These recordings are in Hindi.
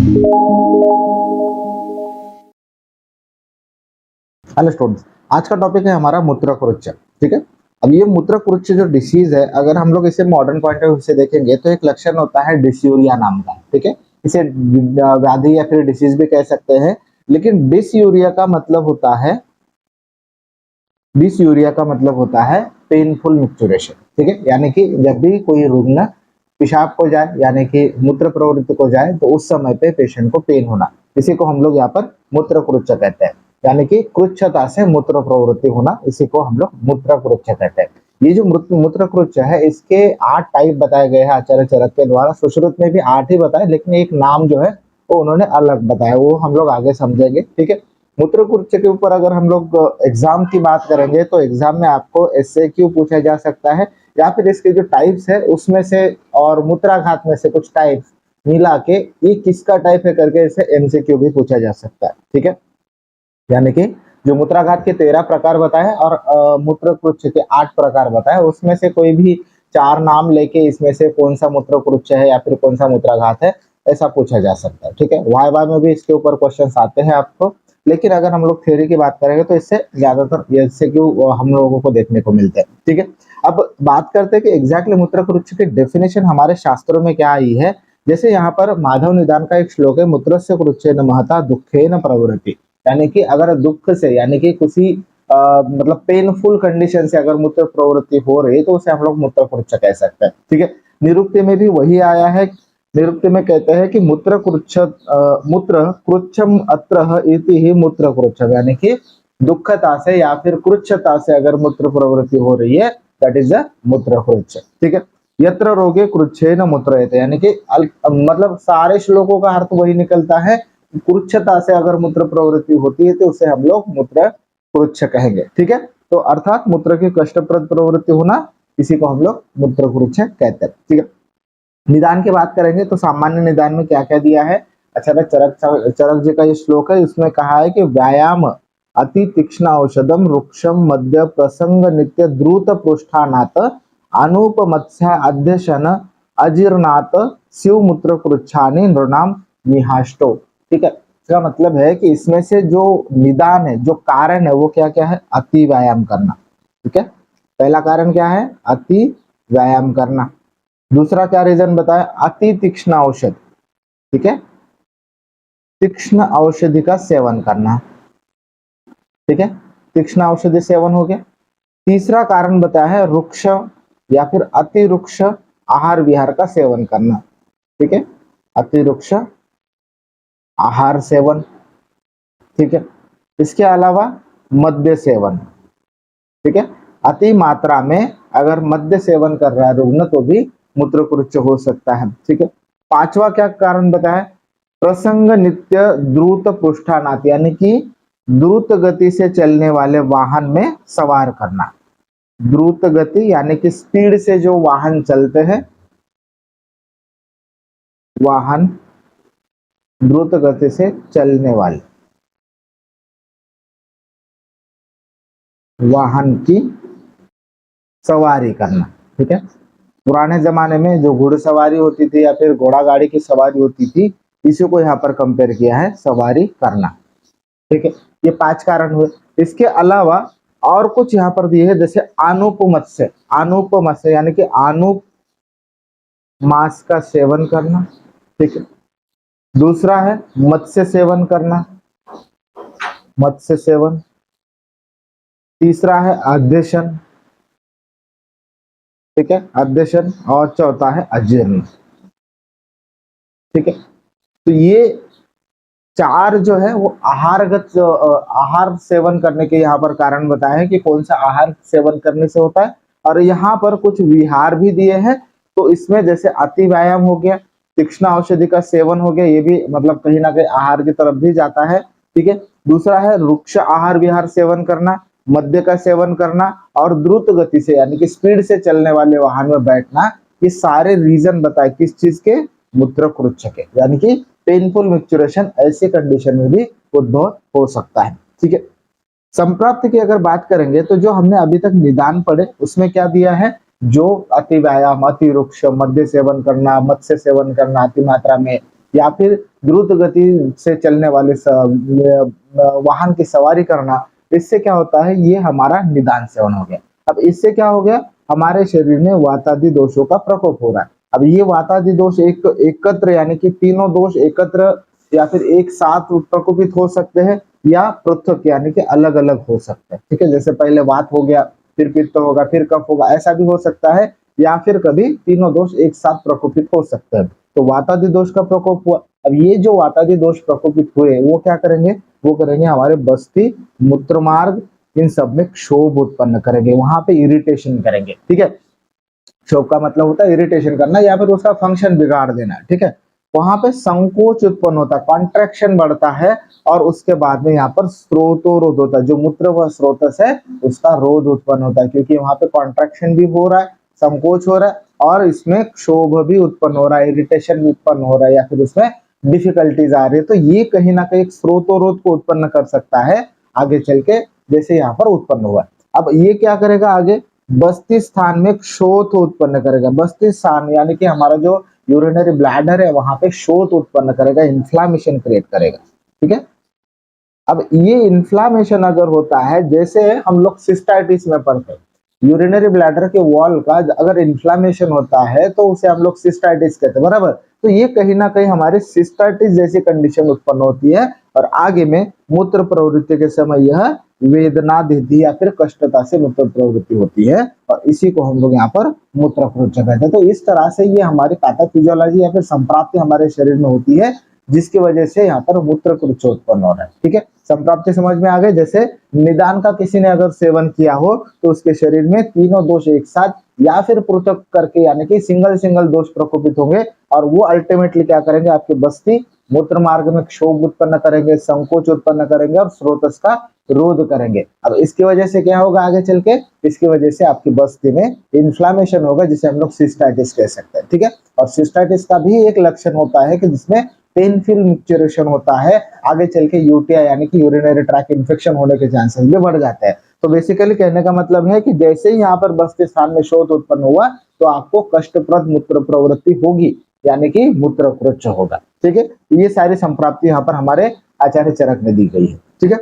हेलो स्टूडेंट्स, आज का टॉपिक है हमारा मूत्रकुरुच्च। ठीक है। अब ये मूत्रकुरुच्च जो डिसीज है, अगर हम लोग इसे मॉडर्न पॉइंट ऑफ व्यू से देखेंगे तो एक लक्षण होता है डिस्यूरिया नाम का। ठीक है। इसे व्याधि या फिर डिसीज भी कह सकते हैं, लेकिन डिसयूरिया का मतलब होता है पेनफुल मिक्चुरेशन। ठीक है। यानी कि जब भी कोई रुग्ण पेशाब को जाए यानी कि मूत्र प्रवृत्ति को जाए तो उस समय पे पेशेंट को पेन होना, इसी को हम लोग यहाँ पर मूत्रकुरुच्च कहते हैं। यानी कि कृच्छता से मूत्र प्रवृत्ति होना, इसी को हम लोग मूत्रकुरुच्च कहते हैं। ये जो मूत्रकुरुच्च है, इसके 8 टाइप बताए गए हैं आचार्य चरक के द्वारा। सुश्रुत में भी 8 ही बताए, लेकिन एक नाम जो है वो उन्होंने अलग बताया, वो हम लोग आगे समझेंगे। ठीक है। मूत्रकुरुच्च के ऊपर अगर हम लोग एग्जाम की बात करेंगे तो एग्जाम में आपको एसएक्यू पूछा जा सकता है, या फिर इसके जो टाइप्स है उसमें से और मूत्राघात में से कुछ टाइप्स मिला के ये किसका टाइप है करके इसे एमसीक्यू भी पूछा जा सकता है। ठीक है। यानी कि जो मूत्राघात के 13 प्रकार बताए और मूत्रकुरुच्च के 8 प्रकार बताए, उसमें से कोई भी 4 नाम लेके इसमें से कौन सा मूत्रकुरुच्च है या फिर कौन सा मूत्राघात है ऐसा पूछा जा सकता है। ठीक है। वाई में भी इसके ऊपर क्वेश्चन आते हैं आपको, लेकिन अगर हम लोग थ्योरी की बात करेंगे तो इससे ज्यादातर एमसीक्यू हम लोगों को देखने को मिलते हैं। ठीक है। अब बात करते हैं कि एग्जैक्टली मूत्रकुरुच्च की डेफिनेशन हमारे शास्त्रों में क्या आई है। जैसे यहाँ पर माधव निदान का एक श्लोक है, मूत्रस्य कुरुच्चेन महता दुखेन प्रवृत्ति। यानी कि अगर दुख से यानी कि किसी मतलब पेनफुल कंडीशन से अगर मूत्र प्रवृत्ति हो रही है तो उसे हम लोग मूत्रकुरुच्च कह सकते हैं। ठीक है। निरुक्ति में भी वही आया है। निरुक्ति में कहते हैं कि मूत्र कृच्छम अत्र इति ही मूत्रकुरुच्चम, यानी कि दुखता से या फिर कृच्छता से अगर मूत्र प्रवृत्ति हो रही है, दैट इज द मूत्रकुरुच्च। ठीक है। यत्र रोगे कृच्छेन मूत्रयते, यानी कि मतलब सारे श्लोकों का अर्थ वही निकलता है। कृच्छता से अगर मूत्र प्रवृत्ति होती है तो उसे हम लोग मूत्र कुरुच्च कहेंगे। ठीक है। तो अर्थात मूत्र की कष्टप्रद प्रवृत्ति होना, इसी को हम लोग मूत्र कुरुच्च कहते हैं। ठीक है। निदान की बात करेंगे तो सामान्य निदान में क्या क्या दिया है। अच्छा, चरक जी का ये श्लोक है, इसमें कहा है कि व्यायाम अति तीक्ष्ण औषधम रुक्षम मध्य प्रसंग नित्य द्रुत पृष्ठानात अनूप मत्स्य अध्यशन अजीर्णात शिव मूत्र कुरुच्छानी नृणाम निहाष्टो। ठीक है। इसका मतलब है कि इसमें से जो निदान है, जो कारण है, वो क्या क्या है, अति व्यायाम करना। ठीक है। पहला कारण क्या है, अति व्यायाम करना। दूसरा क्या रीजन बताया, अति तीक्ष्ण औषध। ठीक है। तीक्ष्ण औषधि का सेवन करना। ठीक है। तीक्ष्ण औषधि सेवन हो गया। तीसरा कारण बताया है रुक्ष या फिर अति रुक्ष आहार विहार का सेवन करना। ठीक है। अति रुक्ष आहार सेवन। ठीक है। इसके अलावा मद्य सेवन। ठीक है। अति मात्रा में अगर मद्य सेवन कर रहा है रुग्ण तो भी मूत्रकुरुच्च हो सकता है। ठीक है। पांचवा क्या कारण बताया, प्रसंग नित्य द्रुत पृष्ठानाथ, यानी कि द्रुत गति से चलने वाले वाहन में सवार करना। द्रुत गति यानी कि स्पीड से जो वाहन चलते हैं, वाहन द्रुत गति से चलने वाले वाहन की सवारी करना। ठीक है। पुराने जमाने में जो घुड़सवारी होती थी या फिर घोड़ा गाड़ी की सवारी होती थी, इसी को यहाँ पर कंपेयर किया है सवारी करना। ठीक है। ये 5 कारण हुए। इसके अलावा और कुछ यहाँ पर दिए है, जैसे अनुपमत्स्य। अनुपमत्स्य यानी कि अनुप मांस का सेवन करना। ठीक है। दूसरा है मत्स्य सेवन करना, मत्स्य सेवन। तीसरा है अध्यशन। ठीक है, अध्यशन। और चौथा है अजीर्ण। ठीक है। तो ये 4 जो है वो आहारगत आहार सेवन करने के यहाँ पर कारण बताए हैं कि कौन सा आहार सेवन करने से होता है। और यहाँ पर कुछ विहार भी दिए हैं, तो इसमें जैसे अति व्यायाम हो गया, तीक्ष्ण औषधि का सेवन हो गया, ये भी मतलब कहीं ना कहीं आहार की तरफ भी जाता है। ठीक है। दूसरा है रुक्ष आहार विहार सेवन करना, मद्य का सेवन करना और द्रुत गति से यानी कि स्पीड से चलने वाले वाहन में बैठना। ये सारे रीजन बताए किस चीज के, मूत्रकुरुच्च के, यानी कि पेनफुल मिक्चुरेशन ऐसी कंडीशन में भी उद्भव हो सकता है। ठीक है। संप्राप्ति की अगर बात करेंगे तो जो हमने अभी तक निदान पढ़े उसमें क्या दिया है, जो अति व्यायाम, अति रुक्ष, मद्य सेवन करना, मत्स्य सेवन करना अति मात्रा में, या फिर द्रुत गति से चलने वाले वाहन की सवारी करना, इससे क्या होता है, ये हमारा निदान सेवन हो गया। अब इससे क्या हो गया, हमारे शरीर में वातादि दोषों का प्रकोप हो रहा है। अब ये वातादि दोष एकत्र यानी कि तीनों दोष एकत्र या फिर एक साथ प्रकोपित हो सकते हैं या पृथक यानी कि अलग अलग हो सकते हैं। ठीक है, जैसे पहले वात हो गया, फिर पित्त होगा, फिर कफ होगा, ऐसा भी हो सकता है, या फिर कभी तीनों दोष एक साथ प्रकोपित हो सकते हैं। तो वातादि दोष का प्रकोप हुआ। अब ये जो वातादि दोष प्रकोपित हुए वो क्या करेंगे, वो करेंगे हमारे बस्ती, मूत्र मार्ग, इन सब में क्षोभ उत्पन्न करेंगे, वहां पे इरिटेशन करेंगे। ठीक है, क्षोभ का मतलब होता है इरिटेशन करना या फिर उसका फंक्शन बिगाड़ देना। ठीक है, वहां पे संकोच उत्पन्न होता है, कॉन्ट्रैक्शन बढ़ता है, और उसके बाद में यहाँ पर स्रोतोरोध होता है, जो मूत्र व स्रोतस है उसका रोध उत्पन्न होता है, क्योंकि वहां पे कॉन्ट्रैक्शन भी हो रहा है, संकोच हो रहा है, और इसमें क्षोभ भी उत्पन्न हो रहा है, इरिटेशन भी उत्पन्न हो रहा है, या फिर उसमें डिफिकल्टीज आ रही है। तो ये कहीं ना कहीं स्रोतोरोध को उत्पन्न कर सकता है आगे चल के, जैसे यहाँ पर उत्पन्न हुआ। अब ये क्या करेगा आगे, बस्ती स्थान में क्षोथ उत्पन्न करेगा। बस्ती स्थान यानी कि हमारा जो यूरिनरी ब्लैडर है वहां पे क्षोथ उत्पन्न करेगा, इन्फ्लामेशन क्रिएट करेगा। ठीक है, अब ये इन्फ्लामेशन अगर होता है, जैसे हम लोग सिस्टाइटिस में पढ़ते हैं, यूरिनरी ब्लैडर के वॉल का अगर इन्फ्लामेशन होता है तो उसे हम लोग सिस्टाइटिस कहते हैं, बराबर। तो ये कहीं ना कहीं हमारे सिस्टाइटिस जैसी कंडीशन उत्पन्न होती है, और आगे में मूत्र प्रवृत्ति के समय यह वेदना देती या फिर कष्टता से मूत्र प्रवृत्ति होती है, और इसी को हम लोग यहाँ पर मूत्र कहते हैं। तो इस तरह से ये हमारी पैथोफिजियोलॉजी या फिर संप्राप्ति हमारे शरीर में होती है, जिसकी वजह से यहाँ पर मूत्र उत्पन्न हो रहा है। ठीक है, संप्राप्ति समझ में आ गए। जैसे निदान का किसी ने अगर सेवन किया हो तो उसके शरीर में तीनों दोष एक साथ या फिर पृथक करके यानी कि सिंगल सिंगल दोष प्रकोपित होंगे, और वो अल्टीमेटली क्या करेंगे, आपके बस्ती मूत्र मार्ग में क्षोभ उत्पन्न करेंगे, संकोच उत्पन्न करेंगे, और स्रोतस का रोध करेंगे। अब इसकी वजह से क्या होगा आगे चल के, इसकी वजह से आपकी बस्ती में इन्फ्लामेशन होगा, जिसे हम लोग सिस्टाइटिस कह सकते हैं। ठीक है, और सिस्टाइटिस का भी एक लक्षण होता है कि जिसमें पेनफुल मिक्सचरेशन होता है, आगे चल के यूटीआई यानी कि यूरिनरी ट्रैक इन्फेक्शन होने के चांसेस भी बढ़ जाते हैं। तो बेसिकली कहने का मतलब है कि जैसे ही यहाँ पर बस्ती स्थान में शोथ उत्पन्न हुआ तो आपको कष्टप्रद मूत्र प्रवृत्ति होगी, यानी कि मूत्र कृच्छ होगा। ठीक है, ये सारी संप्राप्ति यहाँ पर हमारे आचार्य चरक ने दी गई है। ठीक है,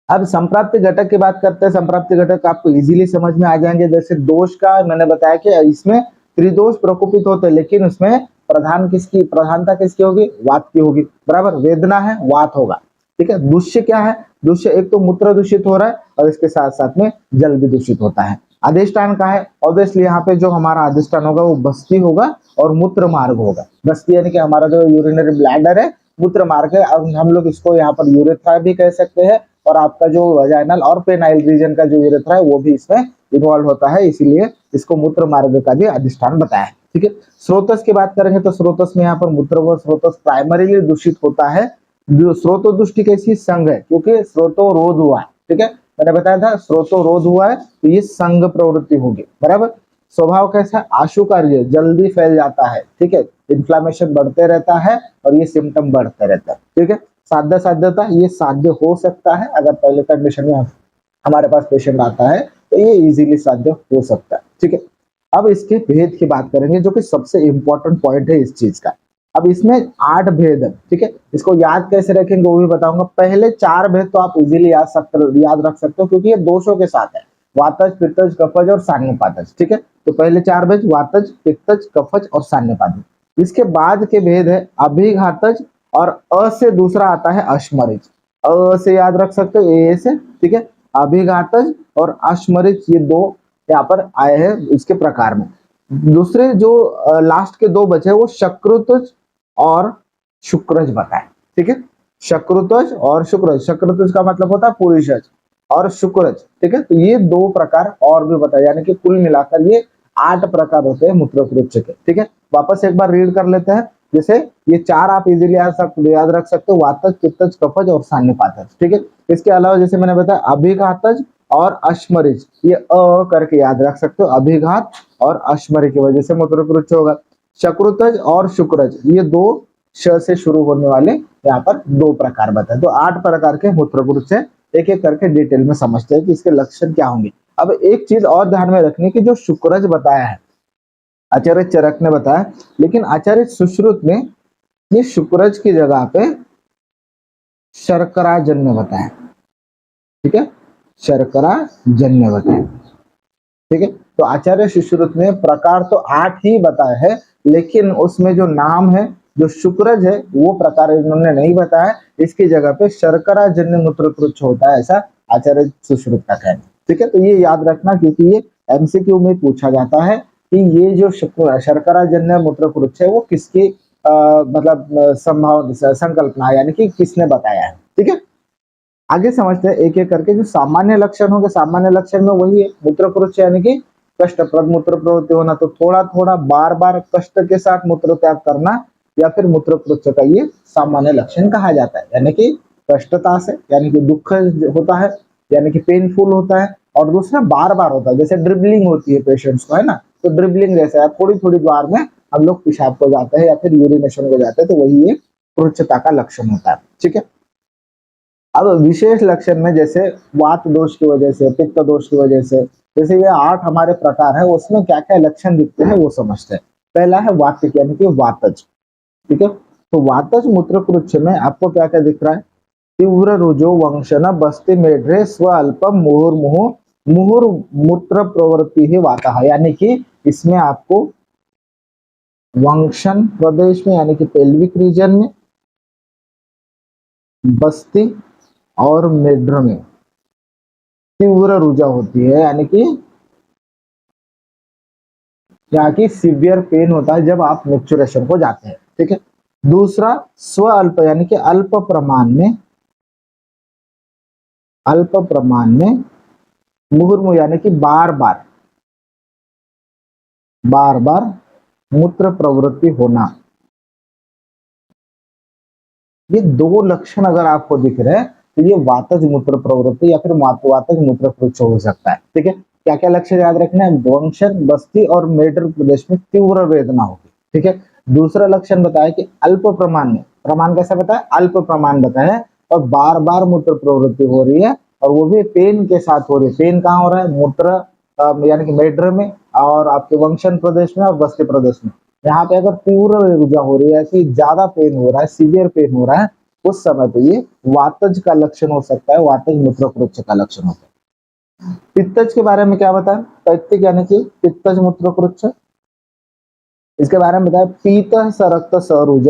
अब संप्राप्ति घटक की बात करते हैं। संप्राप्ति घटक आपको इजीली समझ में आ जाएंगे। जैसे दोष का मैंने बताया कि इसमें त्रिदोष प्रकोपित होते हैं, लेकिन उसमें प्रधानता किसकी होगी, वात की होगी, बराबर। वेदना है, वात होगा। ठीक है, दूष्य क्या है, दूष्य एक तो मूत्र दूषित हो रहा है और इसके साथ साथ में जल भी दूषित होता है। अधिष्ठान का है, ऑब्वियसली यहाँ पे जो हमारा अधिष्ठान होगा वो बस्ती होगा और मूत्र मार्ग होगा। बस्ती यानी कि हमारा जो यूरिनरी ब्लैडर है, मूत्र मार्ग है। अब हम लोग इसको यहाँ पर यूरेथ्रा भी कह सकते हैं, और आपका जो वजाइनल और पेनाइल रीजन का जो यूरेथ्रा है वो भी इसमें इन्वॉल्व होता है, इसीलिए इसको मूत्र मार्ग का भी अधिष्ठान बताया है। ठीक है, स्रोतस की बात करेंगे तो स्रोतस में यहाँ पर मूत्र व स्रोतस प्राइमरीली दूषित होता है। जो स्रोतो दृष्टि कैसी संघ है, क्योंकि स्रोतो रोध हुआ है। ठीक है, मैंने बताया था स्रोतो रोध हुआ है तो ये संघ प्रवृत्ति होगी, बराबर। स्वभाव कैसा, आशु कार्य, जल्दी फैल जाता है। ठीक है, इन्फ्लामेशन बढ़ते रहता है और ये सिम्टम बढ़ते रहता है। ठीक है, साध्य साध्यता, ये साध्य हो सकता है अगर पहले कंडीशन में हमारे पास पेशेंट आता है तो ये इजीली साध्य हो सकता है। ठीक है, अब इसके भेद की बात करेंगे जो कि सबसे इंपॉर्टेंट पॉइंट है इस चीज का। अब इसमें 8 भेद है। ठीक है, इसको याद कैसे रखेंगे वो भी बताऊंगा। पहले 4 भेद तो आप इजीली याद रख सकते हो, क्योंकि ये दोषों के साथ है, वातज, पित्तज, कफज और सान्यपातज। ठीक है, तो पहले 4 भेद वातज, पित्तज, कफज और सान्यपातज। इसके बाद के भेद है अभिघातज, और अ से दूसरा आता है अश्मरिज। अ से याद रख सकते हो, ए से। ठीक है, अभिघातज और अश्मरिज ये दो यहाँ पर आए हैं इसके प्रकार में। दूसरे जो लास्ट के 2 बचे वो शक्रुतज और शुक्रज बताए। ठीक है, शक्रुतज और शुक्रज। शक्रुतज का मतलब होता है पुरुषज, और शुक्रज। ठीक है, तो ये 2 प्रकार और भी बताए, यानी कि कुल मिलाकर ये 8 प्रकार होते हैं मूत्रकृच्छ के। ठीक है, वापस एक बार रीड कर लेते हैं। जैसे ये 4 आप इजीली याद रख सकते हो, वातज, पित्तज, कफज और सान्यपातज। ठीक है, इसके अलावा जैसे मैंने बताया अभिघातज और अश्मरिज, ये अ करके याद रख सकते हो। अभिघात और अश्मरि की वजह से मूत्रकृच्छ होगा। शक्रुतज और शुक्रज ये 2 श से शुरू होने वाले यहाँ पर 2 प्रकार बताए। तो 8 प्रकार के मूत्रकृच्छ है। एक एक करके डिटेल में समझते हैं कि इसके लक्षण क्या होंगे। अब एक चीज और ध्यान में रखने की, जो शुक्रज बताया है आचार्य चरक ने बताया, लेकिन आचार्य सुश्रुत ने ये शुक्रज की जगह पे शर्करा जन्य बताए, ठीक है, शर्करा जन्य बताए, ठीक है। तो आचार्य सुश्रुत ने प्रकार तो 8 ही बताए हैं, लेकिन उसमें जो नाम है, जो शुक्रज है, वो प्रकार इन्होंने नहीं बताया। इसकी जगह पे शर्करा जन्य मूत्रकृच्छ होता है, ऐसा आचार्य सुश्रुत का कहना, ठीक है। तो ये याद रखना, क्योंकि ये एमसीक्यू में पूछा जाता है कि ये जो शर्करा जन्य मूत्रकृच्छ है वो किसकी मतलब संभाव संकल्पना, यानी कि किसने बताया है, ठीक है। आगे समझते हैं एक एक करके। जो सामान्य लक्षण होंगे, सामान्य लक्षण में वही है, मूत्रकृच्छ यानी कि कष्टप्रद मूत्र प्रवृत्ति होना, तो थोड़ा थोड़ा बार बार कष्ट के साथ मूत्र त्याग करना, या फिर मूत्रकृच्छ का ये सामान्य लक्षण कहा जाता है, यानी कि कष्टता से, यानी कि दुख होता है, यानी कि पेनफुल होता है, और दूसरा बार बार होता है, जैसे ड्रिबलिंग होती है पेशेंट्स को, है ना, तो ड्रिबलिंग जैसा है, थोड़ी थोड़ी बार में हम लोग पेशाब को जाते हैं या फिर यूरिनेशन को जाते हैं, तो वही ये कृच्छता का लक्षण होता है, ठीक है। अब विशेष लक्षण में जैसे वात दोष की वजह से, पित्त दोष की वजह से, जैसे ये 8 हमारे प्रकार है, उसमें क्या क्या लक्षण दिखते हैं वो समझते हैं। पहला है वातिक, यानी कि वातज, ठीक है। तो वातज मूत्रकृच्छ में आपको क्या क्या दिख रहा है? तीव्र रुजो वंशन बस्ती मेढ्रे स्व अल्पम मुहुर्मुहु मुहुर मूत्र प्रवृत्ति ही वाता है, यानी कि इसमें आपको वंशन प्रदेश में, यानी कि पेल्विक रीजन में, बस्ती और मेढ्र में तीव्र रुजा होती है, यानी कि यहाँ की सीवियर पेन होता है जब आप मेच्योरेशन को जाते हैं, ठीक है। दूसरा स्व अल्प, यानी कि अल्प प्रमाण में मुहुर्मु, यानी कि बार बार मूत्र प्रवृत्ति होना। ये दो लक्षण अगर आपको दिख रहे हैं तो ये वातज मूत्र प्रवृत्ति या फिर वातज मूत्रकृच्छ हो सकता है, ठीक है। क्या क्या लक्षण याद रखना है? वंशन, बस्ती और मेढ्र प्रदेश में तीव्र वेदना होगी, ठीक है। दूसरा लक्षण बताया कि अल्प प्रमाण में, प्रमाण कैसा बताया? अल्प प्रमाण बताया, और बार बार मूत्र प्रवृत्ति हो रही है, और वो भी पेन के साथ हो रही है। पेन कहाँ हो रहा है? मूत्र यानी कि मेढ्र में, और आपके वंशन प्रदेश में और बस्ती प्रदेश में। यहाँ पे अगर तीव्र ऊर्जा हो रही है कि ज्यादा पेन हो रहा है, सीवियर पेन हो रहा है, उस समय पे ये वातज का लक्षण हो सकता है, वातज मूत्रकृच्छ का लक्षण होता है। पित्तज के बारे में क्या बताया? पैत्तिक यानी कि पित्तज मूत्रकृच्छ, इसके बारे में बताया पीत सरक्त सरुज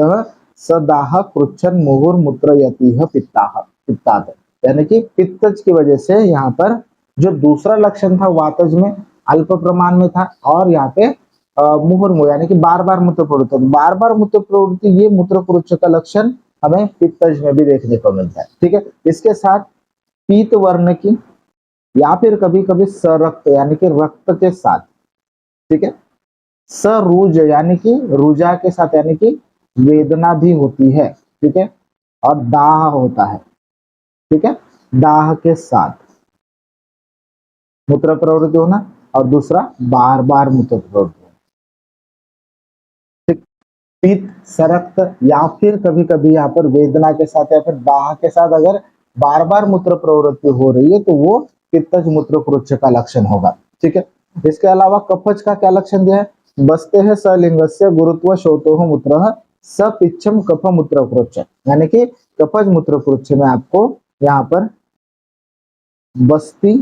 सदाह कृच्छन मुहुर मूत्रयति पित्तात, यानी कि पित्तज की वजह से यहाँ पर जो दूसरा लक्षण था वातज में अल्प प्रमाण में था, और यहाँ पे मुहुर्मु यानी कि बार बार मूत्र प्रवृत्ति, बार बार मूत्र प्रवृत्ति, ये मूत्रकृच्छ का लक्षण हमें पित्तज में भी देखने को मिलता है, ठीक है। इसके साथ पीत वर्ण की, या फिर कभी कभी सरक्त यानी कि रक्त के साथ, ठीक है, सरुज यानी कि रुजा के साथ, यानी कि वेदना भी होती है, ठीक है, और दाह होता है, ठीक है, दाह के साथ मूत्र प्रवृत्ति होना, और दूसरा बार बार मूत्र प्रवृत्ति होना, ठीक। पित्त, सरक्त, या फिर कभी कभी यहाँ पर वेदना के साथ या फिर दाह के साथ अगर बार बार मूत्र प्रवृत्ति हो रही है तो वो पित्तज मूत्रकृच्छ का लक्षण होगा, ठीक है। इसके अलावा कफज का क्या लक्षण दिया है? बसते है सलिंगस्य गुरुत्व शोतो मूत्र सपिच्छम कफ मूत्रकृच्छ, यानी कि कफज मूत्रकृच्छ में आपको यहाँ पर बस्ती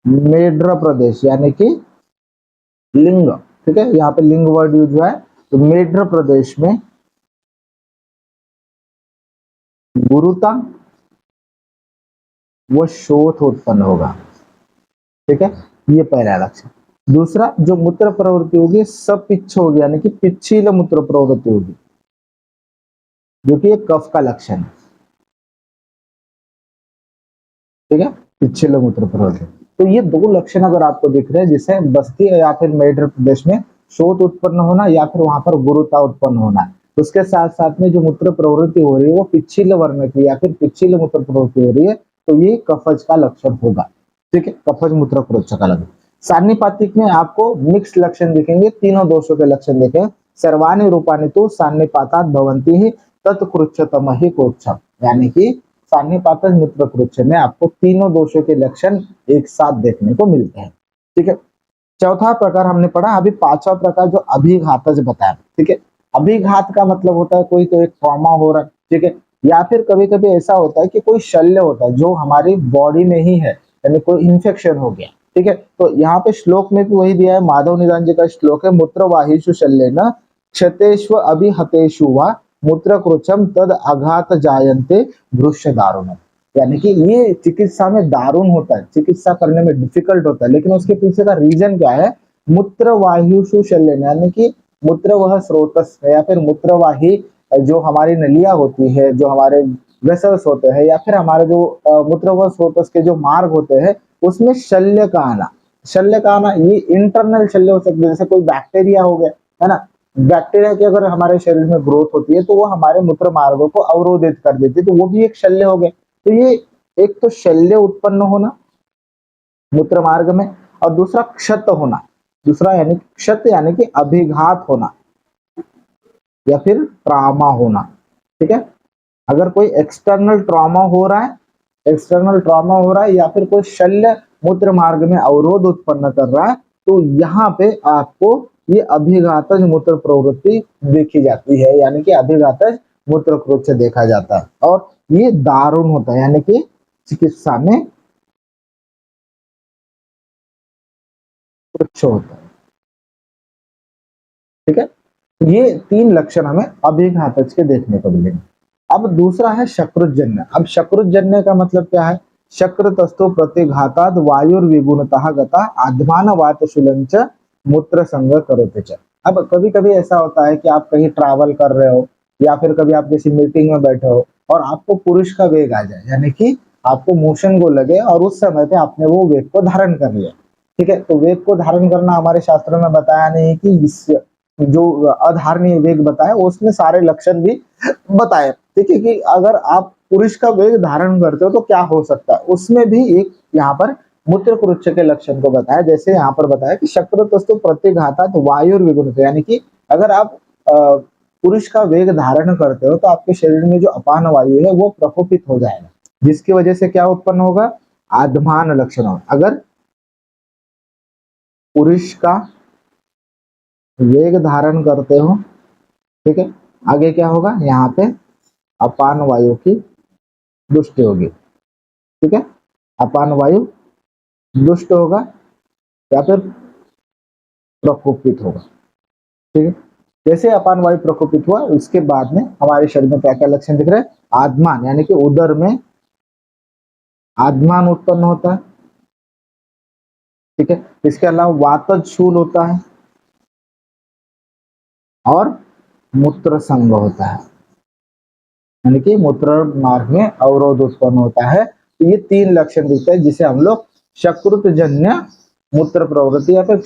मेढ्र प्रदेश, यानी कि लिंग, ठीक है, यहाँ पे लिंग वर्ड यूज हुआ है, तो मेढ्र प्रदेश में गुरुता व शोथ उत्पन्न होगा, ठीक है, ये पहला लक्षण। दूसरा जो मूत्र प्रवृत्ति होगी सपिच्छ होगी, यानी कि पिच्छील मूत्र प्रवृत्ति होगी, जो कि एक कफ का लक्षण है, ठीक है, पिच्छील मूत्र प्रवृत्ति। तो ये दो लक्षण अगर आपको दिख रहे हैं, जिसे बस्ती या फिर मेढ्र प्रदेश में शोथ उत्पन्न होना या फिर वहां पर गुरुता उत्पन्न होना, उसके साथ साथ में जो मूत्र प्रवृत्ति हो रही है वो पिच्छील वर्ण की या फिर पिच्छील मूत्र प्रवृत्ति हो रही है, तो ये कफज का लक्षण होगा, ठीक है, कफज मूत्रकृच्छ का लक्षण। सान्निपातिक में आपको मिक्स लक्षण दिखेंगे, तीनों दोषों के लक्षण देखें। सर्वाणि रूपाणि तो सान्निपातात भवन्ति ही तत्कृच्छतम ही कृच्छम, यानी कि सान्निपातज मूत्रकृच्छ में आपको तीनों दोषों के लक्षण एक साथ देखने को मिलते हैं, ठीक है। चौथा प्रकार हमने पढ़ा, अभी पांचवा प्रकार जो अभिघातज बताया, ठीक है। अभिघात का मतलब होता है कोई तो एक ट्रॉमा हो रहा है, ठीक है। या फिर कभी कभी ऐसा होता है कि कोई शल्य होता है जो हमारी बॉडी में ही है, यानी कोई इन्फेक्शन हो गया, ठीक है। तो यहाँ पे श्लोक में भी वही दिया है, माधव निदान जी का श्लोक है, मूत्रवाहिषु शल्येन क्षतेष्व अभिहतेषु वा मूत्रकृच्छम तद आघात जायन्ते भृश्य दारुणम। यानी कि ये चिकित्सा में दारुण होता है, चिकित्सा करने में डिफिकल्ट होता है, लेकिन उसके पीछे का रीजन क्या है, मूत्रवाहिषु शल्येन, यानी कि मूत्र वह स्रोतस है या फिर मूत्रवाही जो हमारी नलियां होती है, जो हमारे वेसल्स होते हैं, या फिर हमारे जो मूत्र वह स्रोतस के जो मार्ग होते हैं, उसमें शल्य का आना, शल्य का आना ये इंटरनल शल्य हो सकते हैं, जैसे कोई बैक्टीरिया हो गया, है ना। बैक्टीरिया की अगर हमारे शरीर में ग्रोथ होती है तो वो हमारे मूत्र मार्गों को अवरोधित कर देती है, तो वो भी एक शल्य हो गया। तो ये एक तो शल्य उत्पन्न होना मूत्र मार्ग में, और दूसरा क्षत होना, दूसरा यानी क्षत यानी कि अभिघात होना या फिर ट्रॉमा होना, ठीक है। अगर कोई एक्सटर्नल ट्रॉमा हो रहा है, एक्सटर्नल ट्रॉमा हो रहा है या फिर कोई शल्य मूत्र मार्ग में अवरोध उत्पन्न कर रहा है, तो यहाँ पे आपको ये अभिघातज मूत्र प्रवृत्ति देखी जाती है, यानी कि अभिघातज मूत्र कृच्छ देखा जाता है, और ये दारुण होता है, यानी कि चिकित्सा में कृच्छ होता है, ठीक है। ये तीन लक्षण हमें अभिघातज के देखने को मिलेंगे। अब दूसरा है शकृतजन्य। अब शकृतजन्य का मतलब क्या है, शक्रतस्तु प्रतिघाताद वायुर्विगुणतः गता आध्मान वातशूलंच मूत्र संग करोते च। अब कभी कभी ऐसा होता है कि आप कहीं ट्रैवल कर रहे हो या फिर कभी आप किसी मीटिंग में बैठे हो और आपको पुरुष का वेग आ जाए, यानी कि आपको मोशन को लगे और उस समय पे आपने वो वेग को धारण कर लिया, ठीक है। तो वेग को धारण करना हमारे शास्त्रों में बताया नहीं कि इस जो अधारणीय वेग बताया उसमें सारे लक्षण भी बताए, ठीक है। कि अगर आप पुरुष का वेग धारण करते हो तो क्या हो सकता है, उसमें भी एक यहाँ पर मूत्र कुरुच्छ के लक्षण को बताया। जैसे यहाँ पर बताया कि शक्रतस्तु प्रतिघातात वायुर्विगुणित, यानी कि अगर आप पुरुष का वेग धारण करते हो तो आपके शरीर में जो अपान वायु है वो प्रकोपित हो जाएगा, जिसकी वजह से क्या उत्पन्न होगा, आधमान लक्षण होगा। अगर पुरुष का वेग धारण करते हो, ठीक है, आगे क्या होगा, यहाँ पे अपान वायु की दुष्ट होगी, ठीक है। अपान वायु दुष्ट होगा या फिर प्रकोपित होगा, ठीक है। जैसे अपान वायु प्रकोपित हुआ उसके बाद में हमारे शरीर में क्या क्या लक्षण दिख रहे हैं, आत्मान यानी कि उदर में आत्मान उत्पन्न होता है, ठीक है। इसके अलावा वातज शूल होता है और मूत्र संग होता है, यानी कि मूत्र मार्ग में अवरोध उत्पन्न होता है। तो ये तीन लक्षण दिखते हैं जिसे हम लोग शकृतजन्य मूत्र प्रवृत्ति या फिर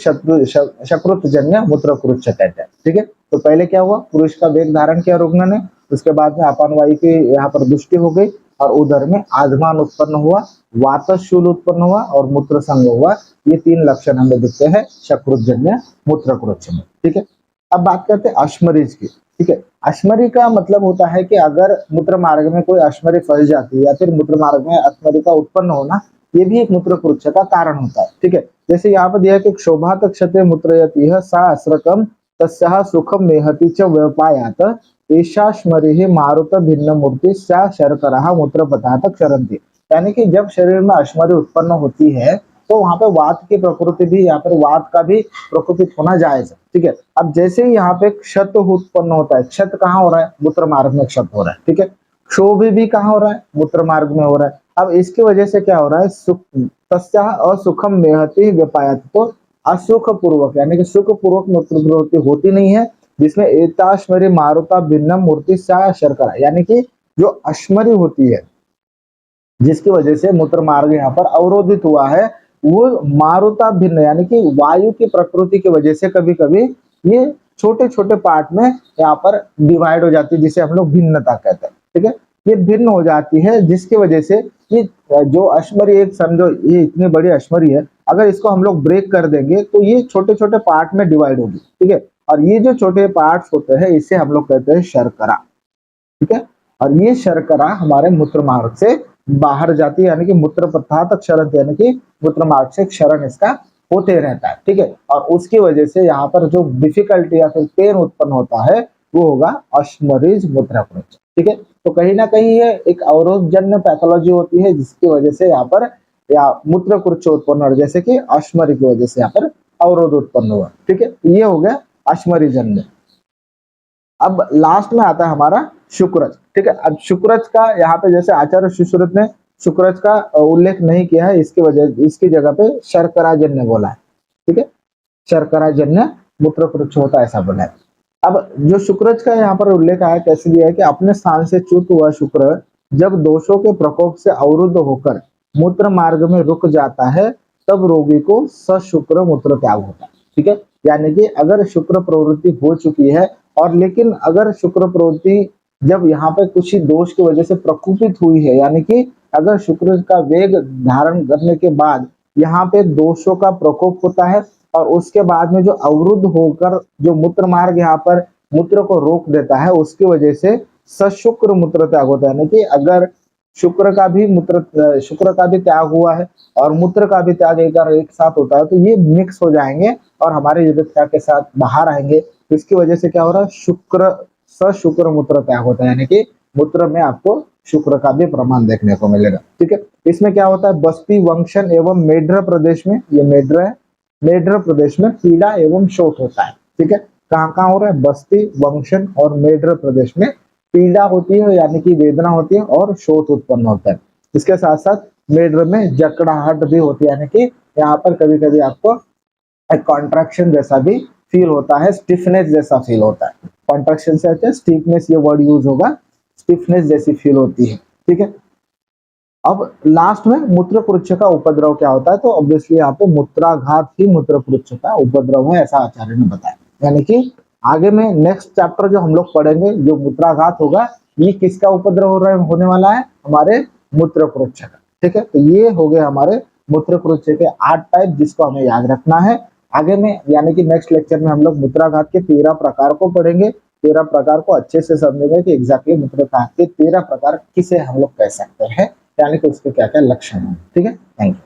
शकृतजन्य मूत्र कुरुच्छ कहते हैं, ठीक है। तो पहले क्या हुआ, पुरुष का वेग धारण किया रुग्ण ने, उसके बाद में अपान वायु की यहाँ पर दुष्टि हो गई और उदर में आधमान उत्पन्न हुआ, वातशूल उत्पन्न हुआ और मूत्र संग हुआ। ये तीन लक्षण हमें दिखते हैं शकृतजन्य मूत्र कुरुच्छ में, ठीक है। अब बात करते हैं अश्मरीज की, ठीक है। अश्मरी का मतलब होता है कि अगर मूत्र मार्ग में कोई अश्मरी फंस जाती है या फिर मूत्र मार्ग में अश्मरी का उत्पन्न होना, ये भी एक मूत्र कुरुच्छ का कारण होता है, ठीक है। जैसे यहाँ पर दिया है कि क्षोभात क्षते मूत्रयति सा अस्रकम तस्याः सुखम मेहति च व्यपायात एषाश्मरिः मारुत भिन्न मूर्ति सा शर्कराः मूत्रपथात क्षरन्ति। यानी कि जब शरीर में अश्मरी उत्पन्न होती है तो वहां पे वात की प्रकृति भी, यहाँ पर वात का भी प्रकोपित होना जायज है, ठीक है। अब जैसे ही यहाँ पे क्षत उत्पन्न होता है, क्षत कहाँ हो रहा है, मूत्र मार्ग में क्षत हो रहा है, ठीक है। क्षोभ भी कहाँ हो रहा है, मूत्र मार्ग में हो रहा है। अब इसकी वजह से क्या हो रहा है, सुख तस्या असुखम मेहति व्यपायत, तो असुख पूर्वक यानी कि सुख पूर्वक मूत्र प्रवृत्ति होती नहीं है, जिसमें एताश्मरी मारुता भिन्नम मूर्ति सा शर्करा, यानी कि जो अश्मरी होती है जिसकी वजह से मूत्र मार्ग यहाँ पर अवरोधित हुआ है, वो मारुता भिन्न यानी कि वायु की प्रकृति की वजह से कभी कभी ये छोटे छोटे पार्ट में यहाँ पर डिवाइड हो जाती है, जिसे हम लोग भिन्नता कहते हैं, ठीक है। ये भिन्न हो जाती है जिसकी वजह से ये जो अश्मरी, एक समझो ये इतनी बड़ी अश्मरी है, अगर इसको हम लोग ब्रेक कर देंगे तो ये छोटे छोटे पार्ट में डिवाइड होगी, ठीक है। और ये जो छोटे पार्ट्स होते हैं इसे हम लोग कहते हैं शर्करा, ठीक है। और ये शर्करा हमारे मूत्र मार्ग से बाहर जाती है, यानी कि मूत्र पथात क्षरण, यानी कि मूत्र मार्ग से क्षरण इसका होते रहता है, ठीक है। और उसकी वजह से यहाँ पर जो डिफिकल्टी या फिर पेन उत्पन्न होता है वो होगा अश्मरीज मूत्रकुरुच्च। ठीक है, तो कहीं ना कहीं ये एक अवरोधजन्य पैथोलॉजी होती है जिसकी वजह से यहाँ पर या मूत्रकुरुच्च उत्पन्न हो, जैसे कि अश्मरी की वजह से यहाँ पर अवरोध उत्पन्न हुआ। ठीक है, ये हो गया अश्मरीजन्य। अब लास्ट में आता है हमारा शुक्रज। ठीक है, अब शुक्रज का यहाँ पे जैसे आचार्य सुश्रुत ने शुक्रज का उल्लेख नहीं किया है, इसकी जगह पे शर्कराजन्य बोला है। ठीक है, शर्कराजन्य मूत्रकुरुच्च होता है ऐसा बोला है। अब जो शुक्रज का यहाँ पर उल्लेख आया कैसे दिया है कि अपने स्थान से च्युत हुआ शुक्र जब दोषों के प्रकोप से अवरुद्ध होकर मूत्र मार्ग में रुक जाता है तब रोगी को सशुक्र मूत्र त्याग होता है। ठीक है, यानी कि अगर शुक्र प्रवृत्ति हो चुकी है और लेकिन अगर शुक्र प्रवृत्ति जब यहाँ पे कुछ ही दोष की वजह से प्रकोपित हुई है, यानी कि अगर शुक्र का वेग धारण करने के बाद यहाँ पे दोषों का प्रकोप होता है और उसके बाद में जो अवरुद्ध होकर जो मूत्र मार्ग यहाँ पर मूत्र को रोक देता है, उसकी वजह से सशुक्र मूत्र त्याग होता है। यानी कि अगर शुक्र का भी त्याग हुआ है और मूत्र का भी त्याग एक साथ होता है तो ये मिक्स हो जाएंगे और हमारे युद्धक्रिया के साथ बाहर आएंगे। तो इसकी वजह से क्या हो रहा है, सशुक्र मूत्र त्याग होता है, यानी कि मूत्र में आपको शुक्र का भी प्रमाण देखने को मिलेगा। ठीक है, इसमें क्या होता है, बस्ती वंशन एवं मेड्र प्रदेश में, ये मेड्र है, मेड्र प्रदेश में पीड़ा एवं शोथ होता है। ठीक है, कहाँ हो रहा है, बस्ती वंशन और मेड्र प्रदेश में पीड़ा होती है यानी कि वेदना होती है और शोथ उत्पन्न होता है। इसके साथ साथ मेड्र में जकड़ाहट भी होती है, यानी कि यहाँ पर कभी कभी आपको एक कॉन्ट्रैक्शन जैसा भी फील होता है, स्टिफनेस जैसा फील होता है। कॉन्ट्रैक्शन से अच्छा स्टिफनेस ये वर्ड यूज होगा, स्टिफनेस जैसी फील होती है। ठीक है, अब लास्ट में मूत्रकुरुच्च का उपद्रव क्या होता है, तो ऑब्वियसली यहाँ पे मूत्राघात ही मूत्रकुरुच्च का उपद्रव है, ऐसा आचार्य ने बताया। यानी कि आगे में नेक्स्ट चैप्टर जो हम लोग पढ़ेंगे, जो मूत्राघात होगा, ये किसका उपद्रव होने वाला है, हमारे मूत्रकुरुच्च का। ठीक है, तो ये हो गए हमारे मूत्रकुरुच्च के 8 टाइप जिसको हमें याद रखना है। आगे में यानी कि नेक्स्ट लेक्चर में हम लोग मूत्राघात के 13 प्रकार को पढ़ेंगे। 13 प्रकार को अच्छे से समझेंगे कि एग्जैक्टली मूत्राघात के 13 प्रकार किसे हम लोग कह सकते हैं, यानी कि उसके क्या क्या लक्षण हैं। ठीक है, थैंक यू।